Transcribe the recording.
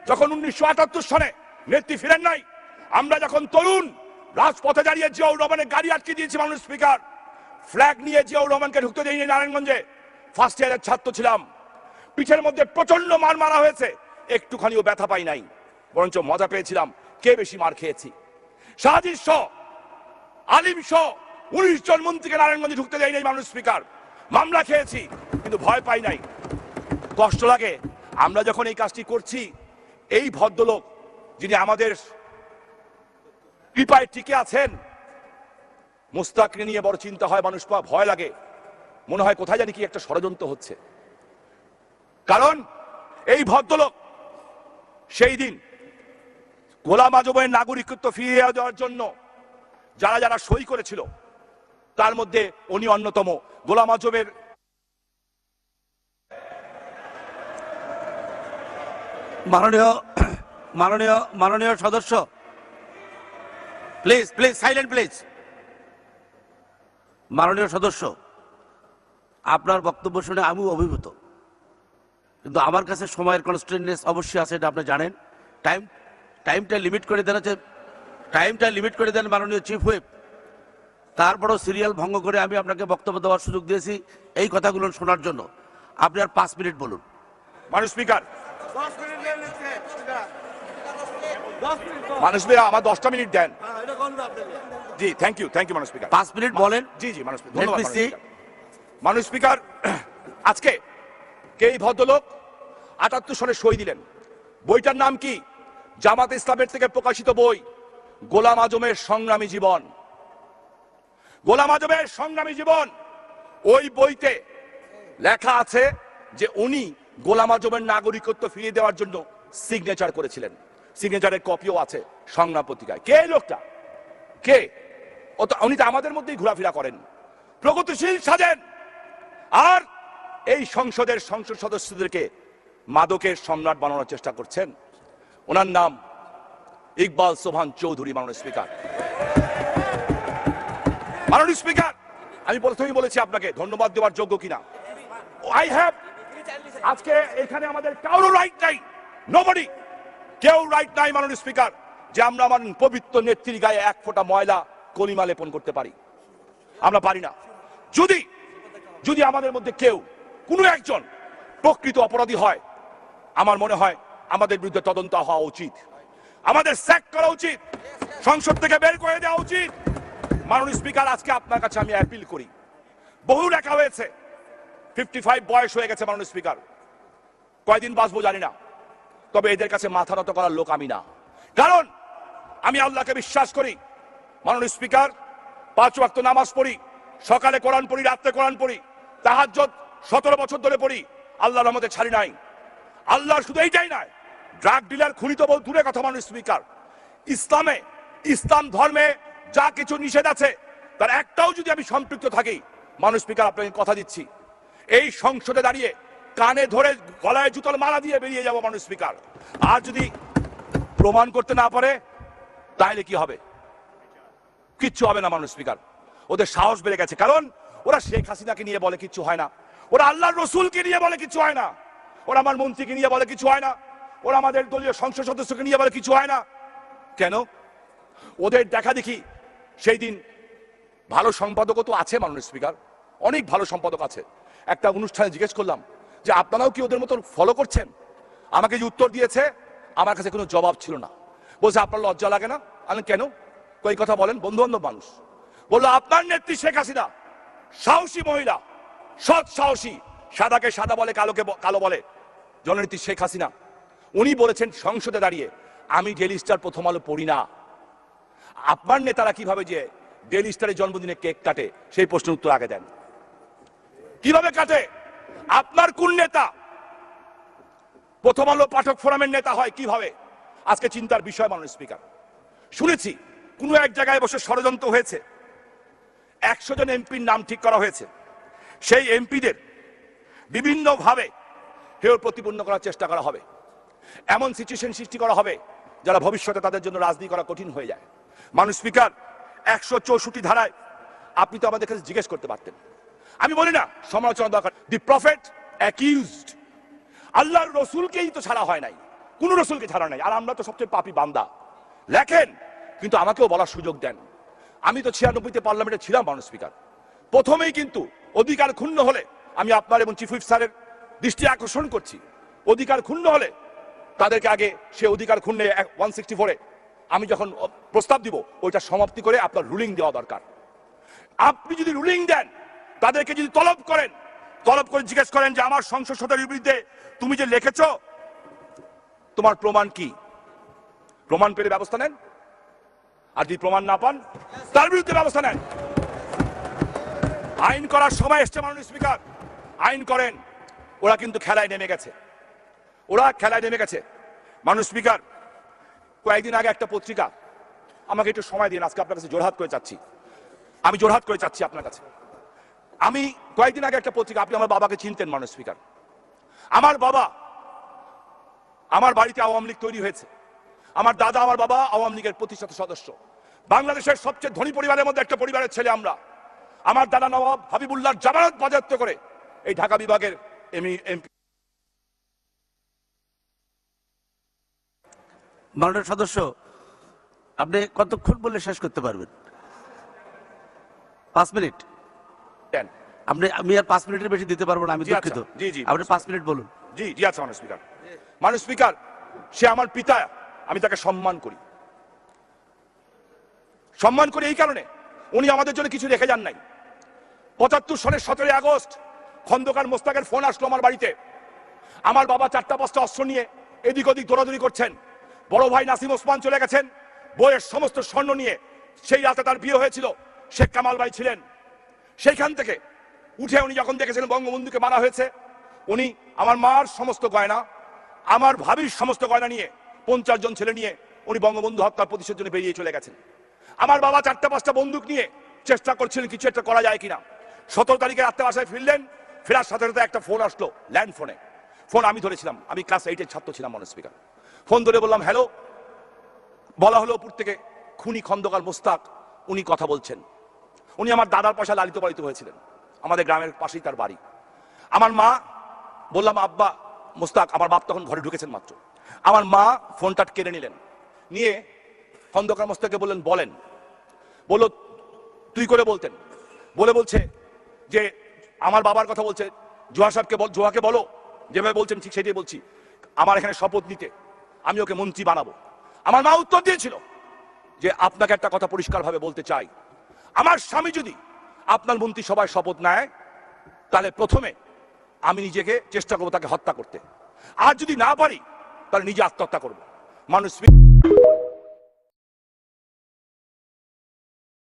যখন 1978 সনে নেত্রী ফিরেন নাই, আমরা যখন তরুণ রাজপথে দাঁড়িয়ে জিয়াউর রহমানের গাড়ি আটকে দিয়েছি মাননীয় স্পিকার, ফ্ল্যাগ নিয়ে জিয়াউর রহমানকে ঢুকতে দেয়নি নারায়ণগঞ্জে। ফার্স্ট ইয়ারের ছাত্র ছিলাম, পিঠের মধ্যে প্রচন্ড মার মারা হয়েছে, একটুখানিও ব্যথা পাই নাই, বরঞ্চ মজা পেয়েছিলাম কে বেশি মার খেয়েছি। সাজিদ সহ, আলিম সহ 19 জন মন্ত্রীকে নারায়ণগঞ্জে ঢুকতে দেয়নি মাননীয় স্পিকার। মামলা খেয়েছি কিন্তু ভয় পাই নাই। কষ্ট লাগে আমরা যখন এই কাজটি করছি, এই ভদ্রলোক যিনি আমাদের কৃপায় টিকে আছেন, মুস্তাককে নিয়ে বড় চিন্তা হয়, মানুষ ভয় লাগে, মনে হয় কোথায় জানি কি একটা ষড়যন্ত্র হচ্ছে। কারণ এই ভদ্রলোক সেই দিন গোলাম আজমের নাগরিকত্ব ফিরিয়ে দেওয়ার জন্য যারা যারা সই করেছিল তার মধ্যে উনি অন্যতম। গোলাম আজমের মাননীয় সদস্য, প্লিজ প্লিজ সাইলেন্ট প্লিজ। মাননীয় সদস্য, আপনার বক্তব্য শুনে আমিও অভিভূত, কিন্তু আমার কাছে সময়ের কনস্ট্রেন্টনেস অবশ্যই আছে, এটা আপনি জানেন। টাইমটা লিমিট করে দেন, মাননীয় চিফ হুইপ। তারপরও সিরিয়াল ভঙ্গ করে আমি আপনাকে বক্তব্য দেওয়ার সুযোগ দিয়েছি এই কথাগুলো শোনার জন্য। আপনি আর 5 মিনিট বলুন। মাননীয় স্পিকার, মাননীয় স্পিকার আমার 10টা মিনিট দেন। জি, থ্যাংক ইউ মাননীয় স্পিকার। 5 মিনিট বলেন। জি মাননীয় স্পিকার, ধন্যবাদ মাননীয় স্পিকার। আজকে কে এই ভদ্রলোক 78 সনে সই দিলেন? বইটার নাম কি? জামাত ইসলামের থেকে প্রকাশিত বই গোলাম আজমের সংগ্রামী জীবন। গোলাম আজমের সংগ্রামী জীবন, ওই বইতে লেখা আছে যে উনি গোলাম আজমের নাগরিকত্ব ফিরিয়ে দেওয়ার জন্য সিগনেচার করেছিলেন। সিগনেচারের কপিও আছে সংগ্রাম পত্রিকায়। কে লোকটা? কে? উনি তো আমাদের মধ্যেই ঘোরাফেরা করেন, প্রগতিশীল সাজেন, আর এই সংসদের সংসদ সদস্যদেরকে মাদকের সম্রাট বানানোর চেষ্টা করছেন। ওনার নাম ইকবাল সোবহান চৌধুরী। মাননীয় স্পিকার, আমি প্রথমেই বলেছি আপনাকে ধন্যবাদ দেওয়ার যোগ্য কিনা। আজকে এখানে আমাদের কারো রাইট নাই, নোবডি, কেউ রাইট নাই মাননীয় স্পিকার, যে আমরা আমার পবিত্র নেত্রীর গায়ে 1 ফোঁটা ময়লা কলিমা লেপন করতে পারি। আমরা পারি না। যদি আমাদের মধ্যে কেউ কোনো একজন প্রকৃত অপরাধী হয়, আমার মনে হয় আমাদের বিরুদ্ধে তদন্ত হওয়া উচিত, আমাদের স্যাক করা উচিত, সংসদ থেকে বের করে দেওয়া উচিত। মাননীয় স্পিকার, আজকে আপনার কাছে আমি অ্যাপিল করি, বহু লেখা হয়েছে, 55 বয়স হয়ে গেছে মাননীয় স্পিকার, কয়দিন বাঁচবো জানি না, তবে এদের কাছে মাথা নত করার লোক আমি না। কারণ আমি আল্লাহকে বিশ্বাস করি। মাননীয় স্পিকার, 5 ওয়াক্ত নামাজ পড়ি, সকালে কোরআন পড়ি, রাত্রে কোরআন পড়ি, তাহাজ্জুদ 17 বছর ধরে পড়ি, আল্লাহর রহমতে ছাড়ি নাই। আল্লাহর শুধু এইটাই নয়, ড্রাগ ডিলার খুনি তো বহু দূরে কথা মাননীয় স্পিকার, ইসলাম ধর্মে যা কিছু নিষেধ আছে তার একটাও যদি আমি সম্পৃক্ত থাকি, মাননীয় স্পিকার আপনাকে কথা দিচ্ছি, এই সংসদে দাঁড়িয়ে কানে ধরে গলায় জুতোর মালা দিয়ে বেরিয়ে যাব মাননীয় স্পিকার। আর যদি প্রমাণ করতে না পারে তাহলে কি হবে? কিচ্ছু হবে না মাননীয় স্পিকার। ওদের সাহস বেড়ে গেছে, কারণ ওরা শেখ হাসিনাকে নিয়ে বলে কিচ্ছু হয় না, ওরা আল্লাহর রসুলকে নিয়ে বলে কিছু হয় না, ওরা আমার মন্ত্রীকে নিয়ে বলে কিছু হয় না, ওরা আমাদের দলীয় সংসদ সদস্যকে নিয়ে বলে কিছু হয় না। কেন? ওদের দেখা দেখি সেই দিন ভালো সম্পাদকও তো আছে মাননীয় স্পিকার, অনেক ভালো সম্পাদক আছে। একটা অনুষ্ঠানে জিজ্ঞেস করলাম যে আপনারাও কি ওদের মতো ফলো করছেন? আমাকে যে উত্তর দিয়েছে, আমার কাছে কোনো জবাব ছিল না। বলছে আপনার লজ্জা লাগে না? আমি কেন? কই কথা বলেন, বন্ধু বান্ধব মানুষ। বললো আপনার নেত্রী শেখ হাসিনা সাহসী মহিলা, সৎ সাহসী, সাদাকে সাদা বলে, কালোকে কালো বলে, জননেত্রী শেখ হাসিনা। উনি বলেছেন সংসদে দাঁড়িয়ে, আমি ডেইলি স্টার প্রথম আলো পড়ি না। আপনার নেতারা কিভাবে যে ডেইলি স্টারের জন্মদিনে কেক কাটে, সেই প্রশ্নের উত্তর আগে দেন। কিভাবে কাটে? আপনার কোন নেতা প্রথম আলো পাঠক ফোরামের নেতা হয় কিভাবে? আজকে চিন্তার বিষয় মাননীয় স্পিকার। শুনেছি কোন এক জায়গায় বসে ষড়যন্ত্র হয়েছে, 100 জন এমপির নাম ঠিক করা হয়েছে, সেই এমপিদের বিভিন্নভাবে হেয় প্রতিপন্ন করার চেষ্টা করা হবে, এমন সিচুয়েশন সৃষ্টি করা হবে যারা ভবিষ্যতে তাদের জন্য রাজনীতি করা কঠিন হয়ে যায়। মাননীয় স্পিকার, 164 ধারায় আপনি তো আমাদের কাছে জিজ্ঞেস করতে পারতেন। আমি বলি না সমালোচনা দরকার, দি প্রফেট অ্যাকিউজড, আল্লাহর রসুলকেই তো ছাড়া হয় নাই, কোন রসুলকে ছাড়া নাই, আর আমরা তো সবচেয়ে পাপী বান্দা। লেখেন, কিন্তু আমাকেও বলার সুযোগ দেন। আমি তো 96তে পার্লামেন্টে ছিলাম মাননীয় স্পিকার। প্রথমেই কিন্তু অধিকার ক্ষুণ্ণ হলে আমি আপনার এবং চিফ হুইপ স্যারের দৃষ্টি আকর্ষণ করছি, অধিকার ক্ষুণ্ণ হলে তাদেরকে আগে সে অধিকার ক্ষুণ্ণে 164-এ আমি যখন প্রস্তাব দিব ওইটা সমাপ্তি করে আপনার রুলিং দেওয়া দরকার। আপনি যদি রুলিং দেন, তাদেরকে যদি তলব করেন, তলব করে জিজ্ঞেস করেন যে আমার সংসদ সদস্যের বিরুদ্ধে তুমি যে লিখেছ তোমার প্রমাণ কি, প্রমাণ পেলে ব্যবস্থা নেন, আর যদি প্রমাণ না পান তার বিরুদ্ধে ব্যবস্থা নেন। আইন করার সময় এসছে মাননীয় স্পিকার, আইন করেন। ওরা কিন্তু খেলায় নেমে গেছে, ওরা খেলায় নেমে গেছে। মাননীয় স্পিকার, কয়েকদিন আগে একটা পত্রিকা, আমাকে একটু সময় দিন, আজকে আপনার কাছে জোরহাত করে চাচ্ছি, আমি জোরহাত করে চাচ্ছি আপনার কাছে। আমি কয়েকদিন আগে একটা পত্রিকা, আপনি আমার বাবাকে চিনতেন মাননীয় স্পিকার, আমার বাবা, আমার বাড়িতে আওয়ামী লীগ তৈরি হয়েছে, আমার দাদা আমার বাবা আওয়ামী লীগের প্রতিষ্ঠাতা সদস্য, বাংলাদেশের সবচেয়ে ধনী পরিবারের মধ্যে একটা পরিবারের ছেলে আমরা। আমার দাদা নবাব হাবিবুল্লাহর জামানত বাজেয়াপ্ত করে এই ঢাকা বিভাগের এমপি। মাননীয় সদস্য, আপনি কতক্ষণ বলে শেষ করতে পারবেন? 5 মিনিট? আমি আর 5 মিনিটের বেশি দিতে পারবো না, আমি দুঃখিত। আপনি 5 মিনিট বলুন। জি জি আচ্ছা মাননীয় স্পিকার। মাননীয় স্পিকার, সে আমার পিতা, আমি তাকে সম্মান করি। সম্মান করি এই কারণে, উনি আমাদের জন্য কিছু রেখে যান নাই। 75 সালের 17 আগস্ট খন্দকার মোস্তাকের ফোন আসলো আমার বাড়িতে। আমার বাবা 4টা-5টা অস্ত্র নিয়ে এদিক ওদিক দৌড়াদৌড়ি করছেন। বড় ভাই নাসিম ওসমান চলে গেছেন বইয়ের সমস্ত স্বর্ণ নিয়ে। সেই রাতে তার বিয়ে হয়েছিল, শেখ কামাল ভাই ছিলেন। সেইখান থেকে উঠে উনি যখন দেখেছিলেন বঙ্গবন্ধুকে মারা হয়েছে, উনি আমার মার সমস্ত গয়না, আমার ভাবির সমস্ত গয়না নিয়ে 50 জন ছেলে নিয়ে উনি বঙ্গবন্ধু হত্যার প্রতিশোধের জন্য বেরিয়ে চলে গেছেন। আমার বাবা 4টা-5টা বন্দুক নিয়ে চেষ্টা করছিলেন কিছু একটা করা যায় কিনা। 17 তারিখে রাত্রে বাসায় ফিরলেন, ফেরার সাথে সাথে একটা ফোন আসলো, ল্যান্ড ফোনে। ফোন আমি ধরেছিলাম, আমি ক্লাস 8-এর ছাত্র ছিলাম মাননীয় স্পিকার। ফোন ধরে বললাম হ্যালো। বলা হলো উপর থেকে খুনি খন্দকার মোস্তাক উনি কথা বলছেন। উনি আমার দাদার পয়সা লালিত পালিত হয়েছিলেন, আমাদের গ্রামের পাশেই তার বাড়ি। আমার মা, বললাম আব্বা মোস্তাক, আমার বাপ তখন ঘরে ঢুকেছেন মাত্র। আমার মা ফোনটা কেড়ে নিলেন, নিয়ে খন্দকার মোস্তাককে বললেন বলেন। বলল তুই করে বলতেন, বলছে যে আমার বাবার কথা বলছে, জোহা সাহেবকে জোহাকে বলো যেভাবে বলছেন ঠিক সেটাই বলছি, আমার এখানে শপথ নিতে, আমি ওকে মন্ত্রী বানাবো। আমার মা উত্তর দিয়েছিল যে আপনাকে একটা কথা পরিষ্কারভাবে বলতে চাই, আমার স্বামী যদি আপনার মন্ত্রী সভায় শপথ নেয় তাহলে প্রথমে আমি নিজেকে চেষ্টা করবো তাকে হত্যা করতে, আর যদি না পারি তাহলে নিজে আত্মহত্যা করবো। মানুষ